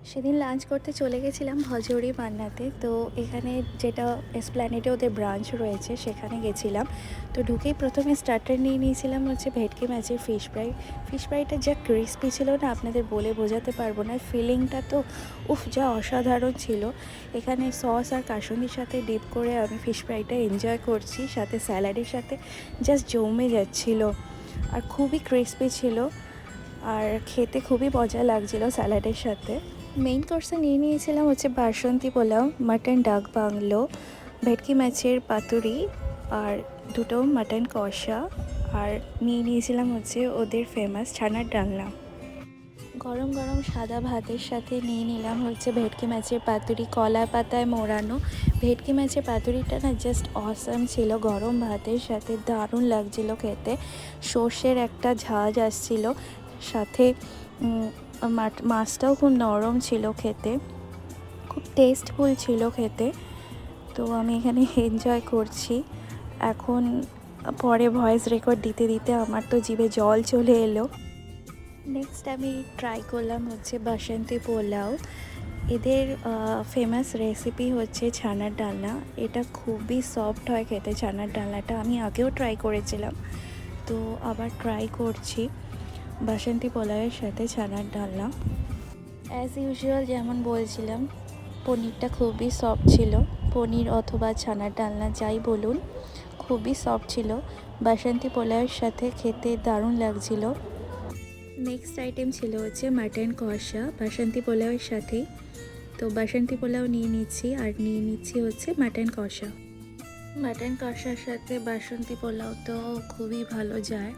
সেদিন লাঞ্চ করতে চলে গেছিলাম ভজহরি মান্নাতে। তো এখানে যেটা এসপ্ল্যানেডে ওদের ব্রাঞ্চ রয়েছে সেখানে গেছিলাম। তো ঢুকেই প্রথমে স্টার্টার নিয়ে নিয়েছিলাম হচ্ছে ভেটকি মাছের ফিশ ফ্রাই। ফিশ ফ্রাইটা যা ক্রিস্পি ছিল না, আপনাদের বলে বোঝাতে পারবো না। ফিলিংটা তো উফ, যা অসাধারণ ছিল। এখানে সস আর কাসুন্দির সাথে ডিপ করে আমি ফিশ ফ্রাইটা এনজয় করছি, সাথে স্যালাডের সাথে জাস্ট জমে যাচ্ছিল। আর খুবই ক্রিস্পি ছিল, আর খেতে খুবই মজা লাগছিলো স্যালাডের সাথে। মেইন কোর্সে নিয়ে নিয়েছিলাম হচ্ছে বাসন্তী পোলাও, মাটন ডাক বাংলো, ভেটকি মাছের পাতুরি আর দুটো মাটন কষা। আর নিয়ে নিয়েছিলাম হচ্ছে ওদের ফেমাস ছানার ডালনা। গরম গরম সাদা ভাতের সাথে নিয়ে নিলাম হচ্ছে ভেটকি মাছের পাতুরি, কলা পাতায় মোড়ানো। ভেটকি মাছের পাতুরিটা না জাস্ট অসাম ছিল, গরম ভাতের সাথে দারুণ লাগছিল খেতে। সর্ষের একটা ঝাঁজ আসছিল সাথে। মাছটাও খুব নরম ছিল খেতে, খুব টেস্টফুল ছিল খেতে। তো আমি এখানে এনজয় করছি। এখন পরে ভয়েস রেকর্ড দিতে দিতে আমার তো জিভে জল চলে এলো। নেক্সট আমি ট্রাই করলাম হচ্ছে বাসন্তী পোলাও। এদের ফেমাস রেসিপি হচ্ছে ছানার ডালনা। এটা খুবই সফট হয় খেতে ছানার ডালনাটা। আমি আগেও ট্রাই করেছিলাম, তো আবার ট্রাই করছি বাসন্তী পোলাওয়ের সাথে ছানার ডালনা। অ্যাজ ইউজুয়াল যেমন বলছিলাম, পনিরটা খুবই সফট ছিল। পনির অথবা ছানার ডালনা যাই বলুন, খুবই সফট ছিল। বাসন্তী পোলাওয়ের সাথে খেতে দারুণ লাগছিল। নেক্সট আইটেম ছিল হচ্ছে মাটন কষা বাসন্তী পোলাওয়ের সাথেই। তো বাসন্তী পোলাও নিয়ে নিচ্ছি, আর নিয়ে নিচ্ছি হচ্ছে মাটন কষা। মাটন কষার সাথে বাসন্তী পোলাও তো খুবই ভালো যায়।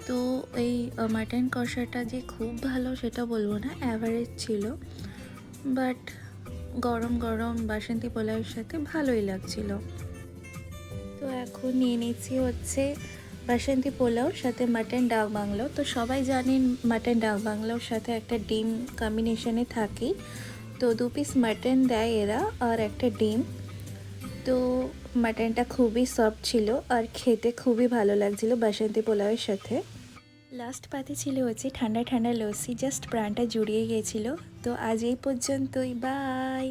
তো এই মাটন কষাটা যে খুব ভালো সেটা বলবো না, অ্যাভারেজ ছিল, বাট গরম গরম বাসন্তী পোলাওয়ের সাথে ভালোই লাগছিল। তো এখন নিয়ে নিচ্ছি হচ্ছে বাসন্তী পোলাওর সাথে মাটন ডাক বাংলো। তো সবাই জানেন মাটন ডাক বাংলোর সাথে একটা ডিম কম্বিনেশনে থাকে। তো 2 পিস মাটন দেয় এরা আর একটা ডিম। তো মাটনটা খুবই সফট ছিল আর খেতে খুবই ভালো লাগছিল বাসন্তী পোলাওয়ের সাথে। লাস্ট পাতে ছিল হচ্ছে ঠান্ডা ঠান্ডা লস্যি, জাস্ট প্রাণটা জুড়িয়ে গিয়েছিল। তো আজ এই পর্যন্তই, বাই।